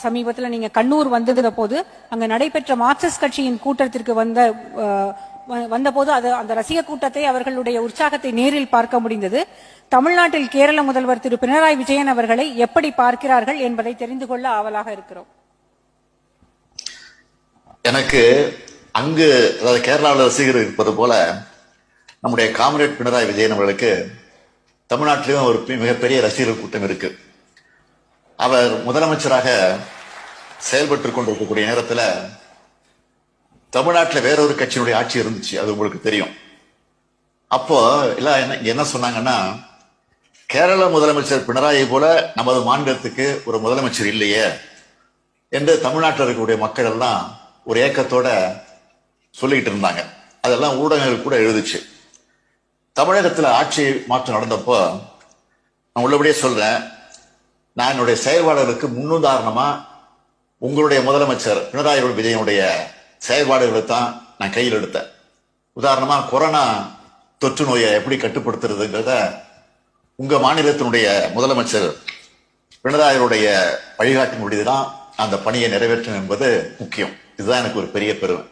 சமீபத்தில் நீங்க கண்ணூர் வந்தது போது அங்க நடைபெற்ற மார்க்சிஸ்ட் கட்சியின் கூட்டத்திற்கு வந்தபோது அந்த ரசிக கூட்டத்தை அவர்களுடைய உற்சாகத்தை நேரில் பார்க்க முடிந்தது. தமிழ்நாட்டில் கேரள முதல்வர் திரு பினராயி விஜயன் அவர்களை எப்படி பார்க்கிறார்கள் என்பதை தெரிந்து கொள்ள ஆவலாக இருக்கிறோம். எனக்கு அங்கு அதாவது கேரளாவில் ரசிகர் இருப்பது போல நம்முடைய காம்ரேட் பினராயி விஜயன் அவர்களுக்கு தமிழ்நாட்டிலும் ஒரு மிகப்பெரிய ரசிகர்கள் கூட்டம் இருக்கு. அவர் முதலமைச்சராக செயல்பட்டு கொண்டிருக்கக்கூடிய நேரத்தில் தமிழ்நாட்டில் வேறொரு கட்சியினுடைய ஆட்சி இருந்துச்சு, அது உங்களுக்கு தெரியும். அப்போ எல்லாம் என்ன சொன்னாங்கன்னா, கேரள முதலமைச்சர் பினராயி போல நமது மாநிலத்துக்கு ஒரு முதலமைச்சர் இல்லையே என்று தமிழ்நாட்டில் இருக்கக்கூடிய மக்கள் எல்லாம் ஒரு ஏக்கத்தோட சொல்லிக்கிட்டு இருந்தாங்க. அதெல்லாம் ஊடகங்கள் கூட எழுதுச்சு. தமிழகத்தில் ஆட்சி மாற்றம் நடந்தப்போ நான் உள்ளபடியே சொல்றேன், நான் என்னுடைய செயல்பாடுகளுக்கு முன்னுதாரணமா உங்களுடைய முதலமைச்சர் பினராயி விஜயனுடைய செயல்பாடுகளை தான் நான் கையில் எடுத்தேன். உதாரணமா கொரோனா தொற்று நோயை எப்படி கட்டுப்படுத்துறதுங்கிறத உங்க மாநிலத்தினுடைய முதலமைச்சர் பினராயினுடைய வழிகாட்டின் முடிவுதான் அந்த பணியை நிறைவேற்றும் என்பது முக்கியம். இதுதான் எனக்கு ஒரு பெரிய பெருமை.